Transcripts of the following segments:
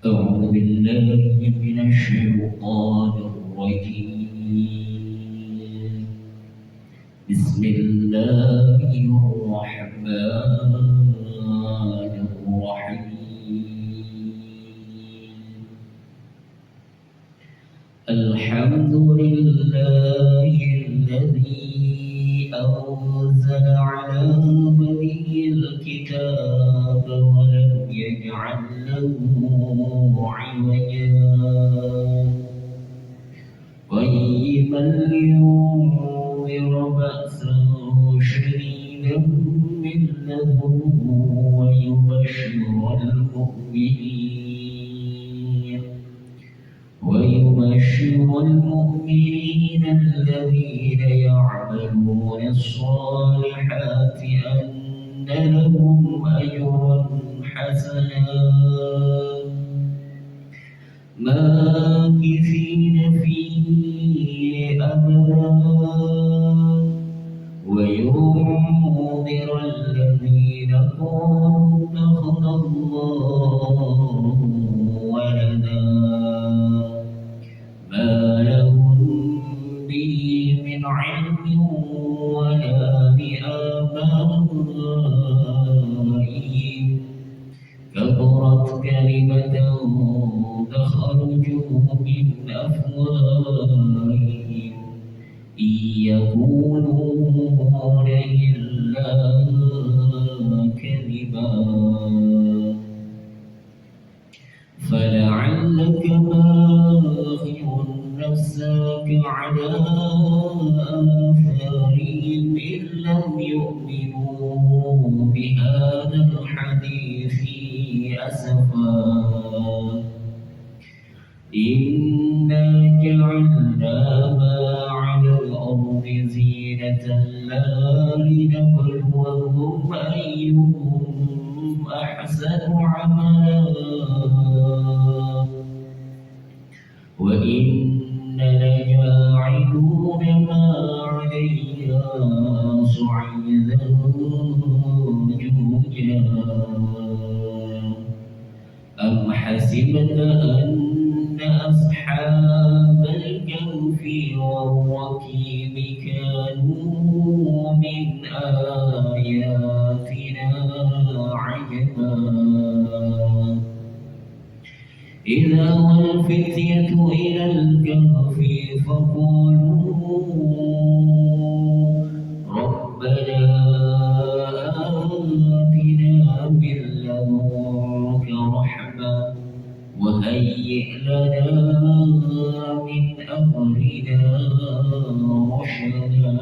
أعوذ بالله من الشيطان الرجيم. بسم الله الرحمن الرحيم. الحمد لله الذي أنزل على عبده الكتاب ولم يجعل له عوجا قيما لينذر بأسا شديدا من لدنه ويبشر المؤمنين الذين يعملون الصالحات أن لهم أجرا حسنا ماكثين فيه أبدا وينذر الذين قالوا اتخذ الله ولدا ما لهم به من علم ولا لآبائهم كبرت كلمة تخرج من أفواههم إن يقولون إلا كذبا فلعلك باخع نفسك على آثارهم إن لم يؤمنوا بهذا الحديث أسفا إنا جعلنا ما على الأرض زينة لها لنبلوهم أيهم أحسن عملا وإنا لجاعلون ما عليها صعيدا جرزا أم حسبت أن أصحاب الكهف والرقيم كانوا من آياتنا عجبا إذا والفتية إلى الكهف فقالوا ربنا آتنا من لدنك رحمة وهيئ لنا من أمرنا رشدا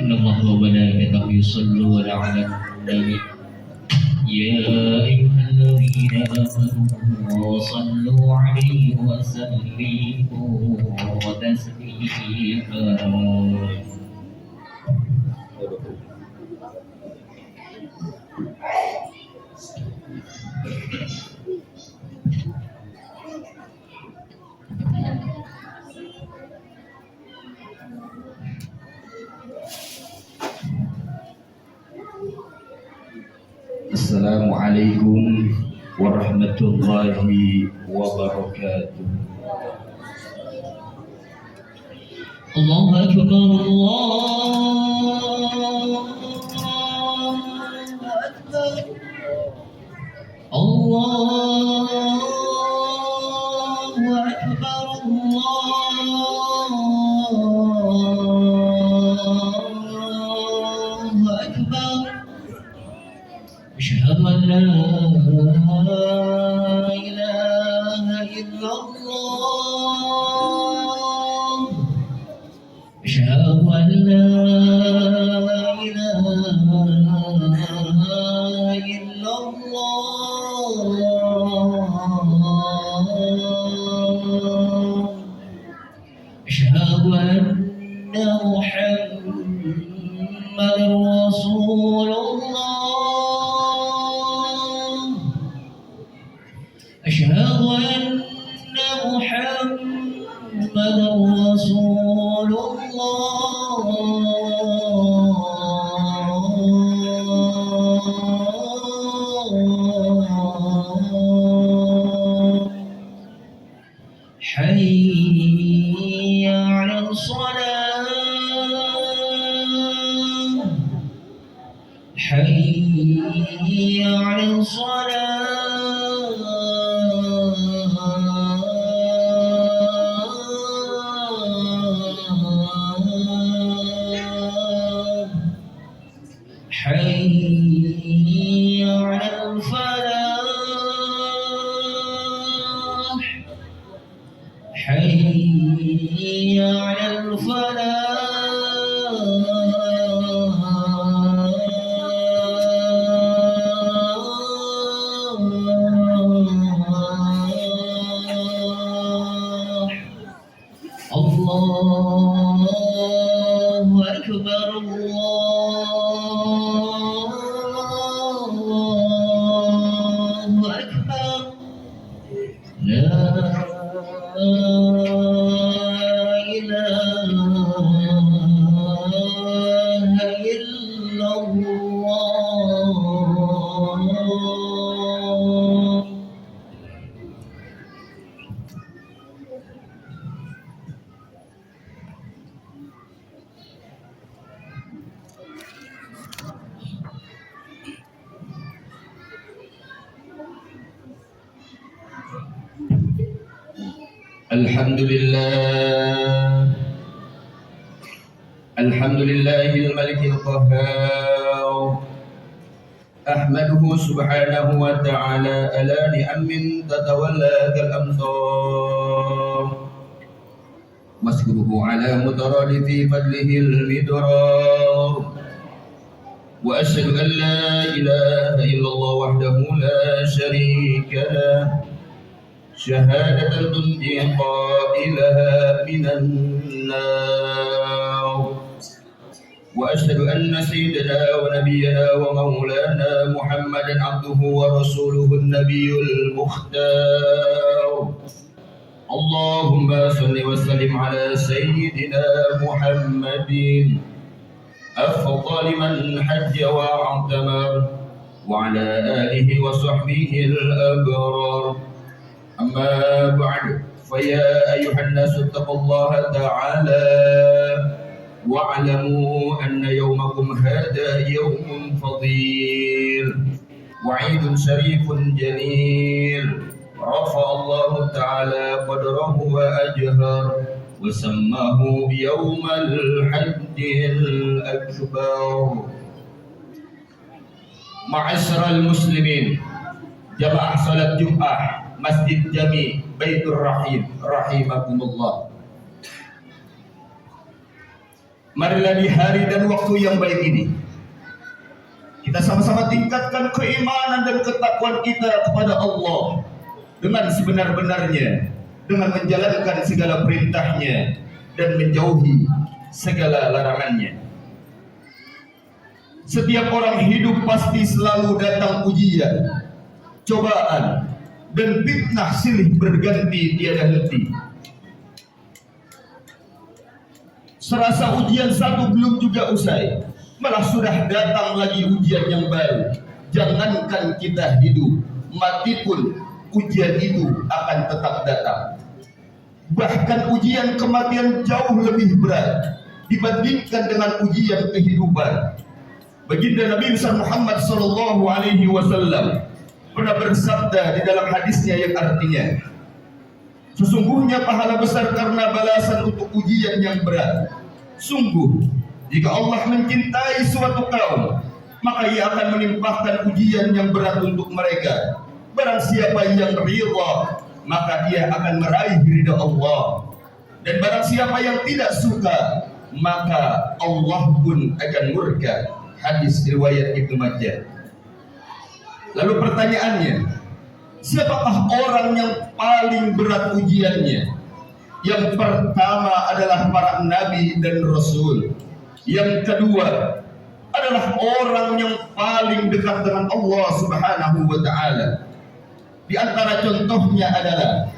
إن الله وملائكته يصلون على النبي يا أيها الذين آمنوا صلوا عليه وسلموا تسليما. Assalamualaikum warahmatullahi wabarakatuh. Allahu Akbar, Allahu Akbar, Allahu Akbar. أشهد أن لا إله إلا الله أشهد أن لا إله إلا الله أشهد أن محمدا رسول الله أشهد أن محمدا رسول الله حي على الصلاة حي على الصلاة حي على الفلاح حي على الفلاح الله أكبر الله أكبر لا إله إلا الله. الحمد لله الملك القهار أحمده سبحانه وتعالى على نعم تتولى كالأمطار واشكره على مترادف فضله المدرار وأشهد أن لا إله إلا الله وحده لا شريك له شهادة تنجي قائلها من النار وأشهد أن سيدنا ونبينا ومولانا محمدا عبده ورسوله النبي المختار اللهم صل وسلم على سيدنا محمد أفضل من حج واعتمر وعلى آله وصحبه الأبرار أما بعد فيا أيها الناس اتقوا الله تعالى واعلموا أن يومكم هذا يوم فضيل وعيد شريف جليل رفع الله تعالى قدره وأجهر وسماه يوم الحج الأكبر. معاشر المسلمين jamaah salat Jumat Masjid Jami Baitur Rahim rahimakumullah. Marilah di hari dan waktu yang baik ini kita sama-sama tingkatkan keimanan dan ketakwaan kita kepada Allah dengan sebenar-benarnya, dengan menjalankan segala perintahnya dan menjauhi segala larangannya. Setiap orang hidup pasti selalu datang ujian, cobaan, dan fitnah silih berganti tiada henti. Serasa ujian satu belum juga usai, malah sudah datang lagi ujian yang baru. Jangankan kita hidup, mati pun ujian itu akan tetap datang. Bahkan ujian kematian jauh lebih berat dibandingkan dengan ujian kehidupan. Baginda Nabi besar Muhammad sallallahu alaihi wasallam pernah bersabda di dalam hadisnya yang artinya, sesungguhnya pahala besar karena balasan untuk ujian yang berat. Sungguh, jika Allah mencintai suatu kaum, maka Ia akan menimpahkan ujian yang berat untuk mereka. Barang siapa yang ridha, maka ia akan meraih ridha Allah. Dan barang siapa yang tidak suka, maka Allah pun akan murka. Hadis riwayat Ibnu Majah. Lalu pertanyaannya, siapakah orang yang paling berat ujiannya? Yang pertama adalah para nabi dan rasul. Yang kedua adalah orang yang paling dekat dengan Allah Subhanahu wa taala. Di antara contohnya adalah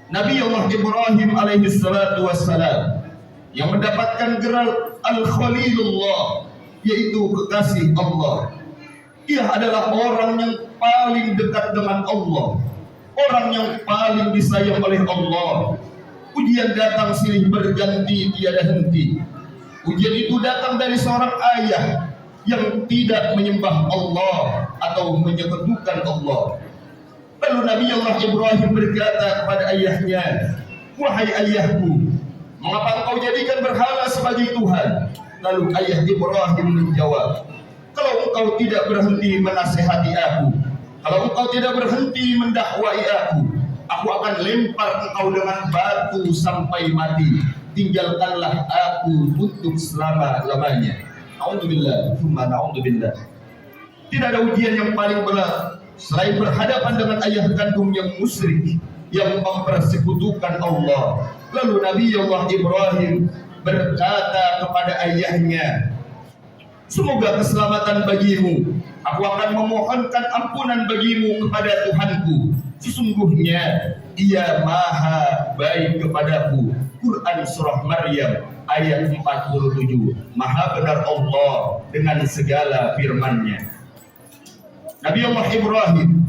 Nabi Allah Ibrahim alaihi salatu wassalam yang mendapatkan gelar Al-Khalilullah, yaitu kekasih Allah. Ia adalah orang yang paling dekat dengan Allah. orang yang paling disayang oleh Allah. Ujian datang silih berganti tiada henti. Ujian itu datang dari seorang ayah yang tidak menyembah Allah atau menyekutukan Allah. Lalu Nabi Allah Ibrahim berkata kepada ayahnya, "Wahai ayahku, mengapa engkau jadikan berhala sebagai Tuhan?" Lalu ayah Ibrahim menjawab, "Kalau engkau tidak berhenti menasihati aku, kalau engkau tidak berhenti mendakwai aku akan lempar engkau dengan batu sampai mati. Tinggalkanlah aku untuk selama-lamanya." Na'udzubillah, tsumma na'udzubillah. Tidak ada ujian yang paling berat selain berhadapan dengan ayah kandung yang musyrik, yang mempersekutukan Allah. Lalu Nabi Allah Ibrahim berkata kepada ayahnya, "Semoga keselamatan bagimu. Aku akan memohonkan ampunan bagimu kepada Tuhanku. Sesungguhnya Ia Maha baik kepadaku." Quran Surah Maryam ayat 47. Maha benar Allah dengan segala firman-Nya. Nabi Allah Ibrahim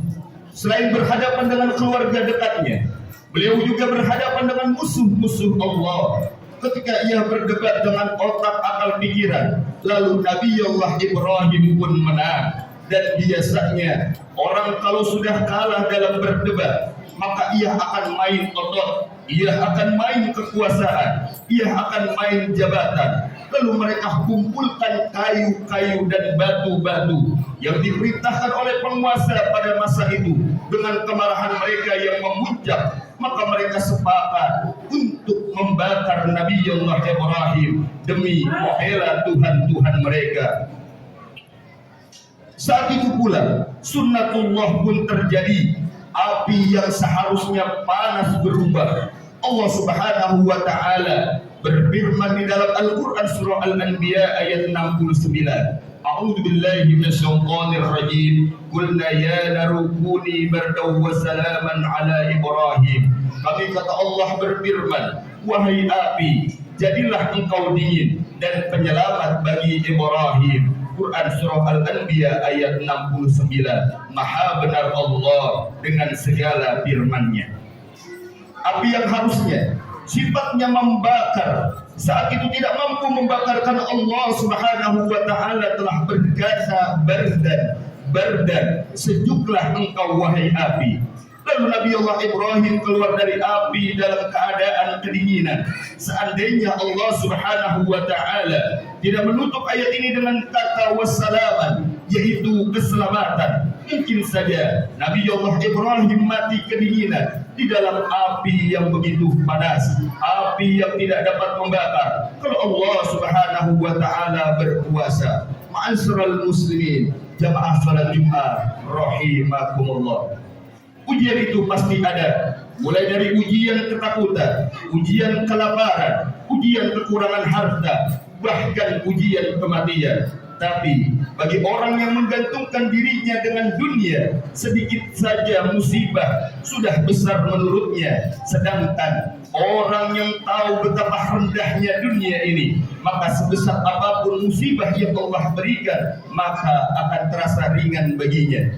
selain berhadapan dengan keluarga dekatnya, beliau juga berhadapan dengan musuh-musuh Allah. Ketika ia berdebat dengan otak akal pikiran, lalu Nabi Allah Ibrahim pun menang. Dan biasanya orang kalau sudah kalah dalam berdebat, maka ia akan main otot, ia akan main kekuasaan, ia akan main jabatan. Lalu mereka kumpulkan kayu-kayu dan batu-batu yang diperintahkan oleh penguasa pada masa itu. Dengan kemarahan mereka yang memuncak, maka mereka sepakat untuk membakar Nabi Allah Ibrahim demi membela Tuhan-Tuhan mereka. Saat itu pula sunnatullah pun terjadi. Api yang seharusnya panas berubah. Allah Subhanahu wa taala berfirman di dalam Al-Qur'an surah Al-Anbiya ayat 69. A'udzu billahi minasyaitonir rajim. Qulna ya naru kuni bardaw wa salaman ala Ibrahim. Kami kata Allah berfirman, "Wahai api, jadilah engkau dingin dan penyelamat bagi Ibrahim." Quran surah Al-Anbiya ayat 69. Maha benar Allah dengan segala firman-Nya. Api yang harusnya sifatnya membakar, saat itu tidak mampu membakarkan. Allah Subhanahu wa taala telah berkata, "Bardan, sejuklah engkau wahai api." Lalu Nabi Allah Ibrahim keluar dari api dalam keadaan kedinginan. Seandainya Allah Subhanahu wa taala tidak menutup ayat ini dengan kata wassalaman, yaitu keselamatan, mungkin saja Nabi Allah Ibrahim mati kedinginan di dalam api yang begitu panas, api yang tidak dapat membakar. Kalau Allah Subhanahu wa taala berkuasa. Ma'asyiral muslimin, jamaah salat Jumat rahimakumullah. Ujian itu pasti ada, mulai dari ujian ketakutan, ujian kelaparan, ujian kekurangan harta, bahkan ujian kematian. Tapi bagi orang yang menggantungkan dirinya dengan dunia, sedikit saja musibah sudah besar menurutnya. Sedangkan orang yang tahu betapa rendahnya dunia ini, maka sebesar apapun musibah yang Allah berikan, maka akan terasa ringan baginya.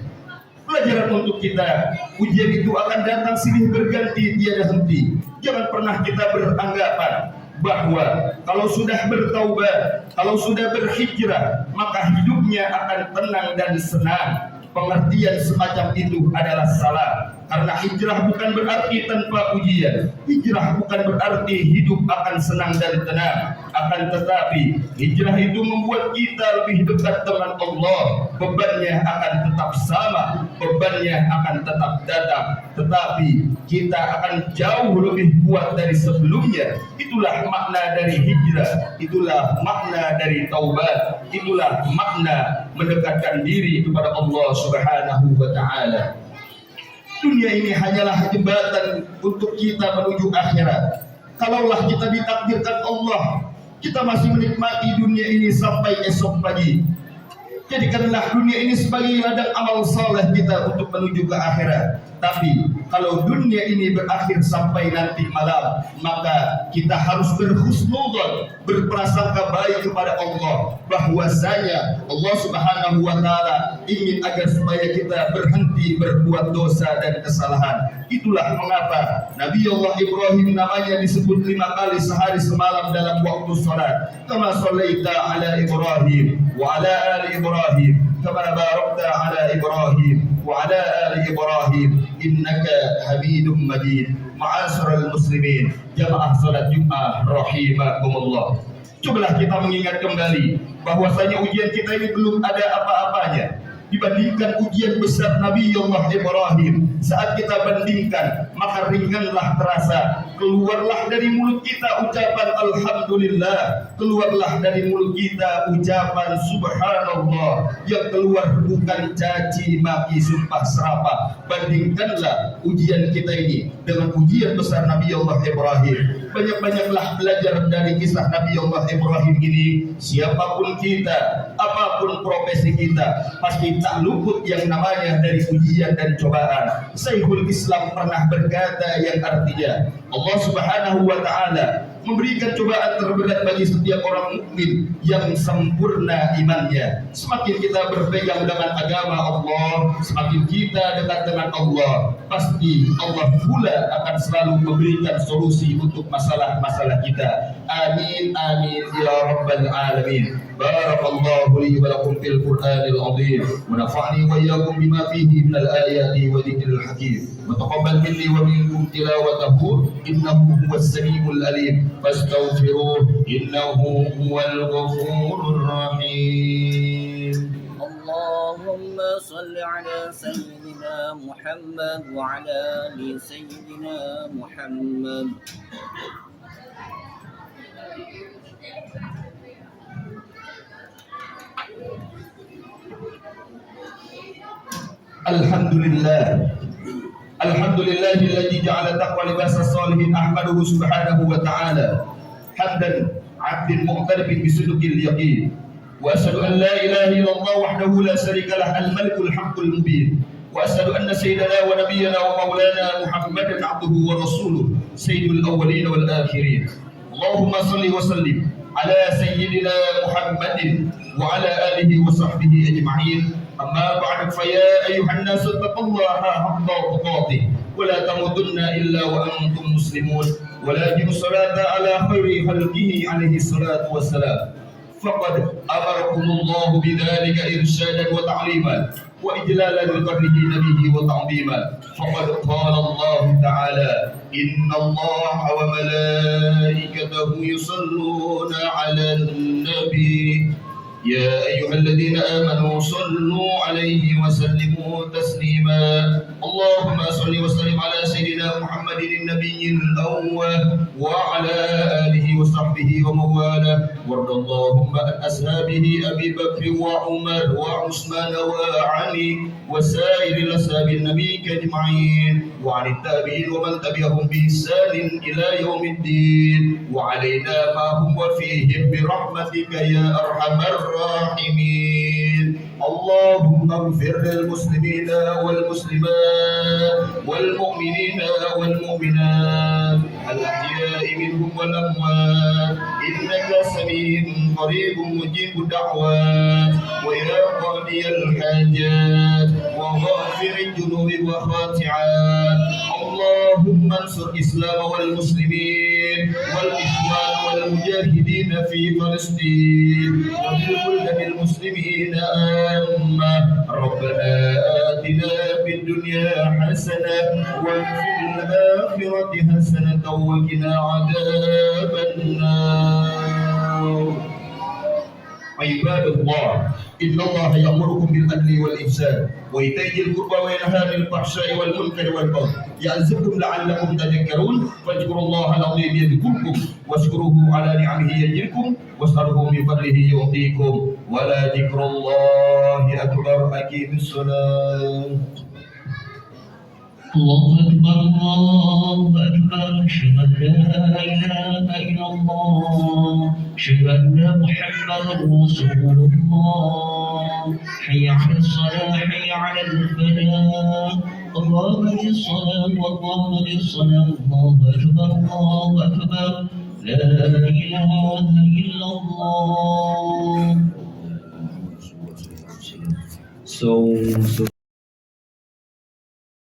Pelajaran untuk kita, ujian itu akan datang silih berganti tiada henti. Jangan pernah kita beranggapan bahwa kalau sudah bertaubat, kalau sudah berhijrah, maka hidupnya akan tenang dan senang. Pengertian semacam itu adalah salah. Karena hijrah bukan berarti tanpa ujian. Hijrah bukan berarti hidup akan senang dan tenang. Akan tetapi hijrah itu membuat kita lebih dekat dengan Allah. Bebannya akan tetap sama, bebannya akan tetap datang, tetapi kita akan jauh lebih kuat dari sebelumnya. Itulah makna dari hijrah, itulah makna dari taubat, itulah makna mendekatkan diri kepada Allah Subhanahu wa taala. Dunia ini hanyalah jembatan untuk kita menuju akhirat. Kalaulah kita ditakdirkan Allah, kita masih menikmati dunia ini sampai esok pagi. Jadikanlah dunia ini sebagai ladang amal saleh kita untuk menuju ke akhirat. Tapi kalau dunia ini berakhir sampai nanti malam, maka kita harus berhusnudzon, berprasangka baik kepada Allah, bahwasanya Allah Subhanahu wa taala ingin agar supaya kita berhenti berbuat dosa dan kesalahan. Itulah mengapa Nabi Allah Ibrahim namanya disebut 5 kali sehari semalam dalam waktu salat. Kama shallaita ala Ibrahim wa ala ali Ibrahim kama barakta ala Ibrahim wa ala ali Ibrahim innaka Hamidum Majid. Ma'asyiral muslimin, jamaah salat Jumat rahimakumullah. Cobalah kita mengingat kembali bahwasanya ujian kita ini belum ada apa-apanya dibandingkan ujian besar Nabi Allah Ibrahim. Saat kita bandingkan, maka ringanlah terasa. Keluarlah dari mulut kita ucapan Alhamdulillah, keluarlah dari mulut kita ucapan Subhanallah. Yang keluar bukan caci maki sumpah serapah. Bandingkanlah ujian kita ini dengan ujian besar Nabi Allah Ibrahim. Banyak-banyaklah belajar dari kisah Nabi Allah Ibrahim ini. Siapapun kita, apapun profesi kita, pasti tak luput yang namanya dari ujian dan cobaan. Syekhul Islam pernah berkata yang artinya Allah Subhanahu wa taala memberikan cobaan terberat bagi setiap orang mukmin yang sempurna imannya. Semakin kita berpegang dengan agama Allah, semakin kita dekat dengan Allah, pasti Allah pula akan selalu memberikan solusi untuk masalah-masalah kita. Amin amin ya rabbal alamin. Barakallahu li wa lakum fil Qur'anil azim wa nafa'ni wa iyyakum bima fihi minal ayati wa dzikril hakim. Wa taqabbal minni wa minkum tilawatahu innahu huwas samiul alim. فاستغفروه إنه هو الغفور الرحيم. اللهم صل على سيدنا محمد وعلى آل سيدنا محمد. الحمد لله الحمد لله الذي جعل تقوى لباس الصالحين. أحمده سبحانه وتعالى حمدا عبد معترف بصدق اليقين، وأشهد أن لا إله إلا الله وحده لا شريك له الملك الحق المبين، وأشهد أن سيدنا ونبينا ومولانا محمدا عبده ورسوله سيد الأولين والآخرين. اللهم صل وسلم على سيدنا محمد وعلى آله وصحبه أجمعين. أما بعد فيا أيها الناس اتقوا الله حق تقاته ولا تموتن إلا وأنتم مسلمون، ولكن الصلاة على خير خلقه عليه الصلاة والسلام. فقد أمركم الله بذلك إرشادا وتعليما وإجلالا لقدره نبيه وتعظيما. فقد قال الله تعالى إن الله وملائكته يصلون على النبي يا أيها الذين آمنوا صلوا عليه وسلموا تسليما. اللهم صل وسلم على سيدنا محمد النبي الأول وعلى آله وصحبه ومواله، وارض اللهم عن أصحابه أبي بكر وعمر وعثمان وعلي وسائر الأصحاب النبي أجمعين، وعن التابعين ومن تبعهم بإحسان إلى يوم الدين، وعلينا معهم وفيهم برحمتك يا أرحم الراحمين. اللهم اغفر للمسلمين والمسلمات والمؤمنين والمؤمنات الأحياء منهم والأموات إنك سميع قريب مجيب الدعوات ويا قاضي الحاجات وغافر الذنوب والخاطئات. اللهم انصر الإسلام والمسلمين والإخوان والمجاهدين في فلسطين وفي بلدان المسلمين آمة. ربنا آتنا في الدنيا حسنة وفي الآخرة حسنة وقنا عذاب النار. عباد الله إن الله يأمركم بالعدل والإحسان وإيتاء ذي القربى وينهى عن الفحشاء والمنكر والبغي يعظكم لعلكم تذكرون. فاذكروا الله العظيم يذكركم واشكروه على نعمه يزدكم واسألوه من فضله يعطيكم ولذكر الله أكبر. أقيم الصلاة. الله أكبر الله أكبر. أشهد أن لا إله إلا الله أشهد أن محمدا رسول الله. حي على الصلاة حي على الفلاح قامت الصلاة وقامت الصلاة الله أكبر الله أكبر لا إله إلا الله. So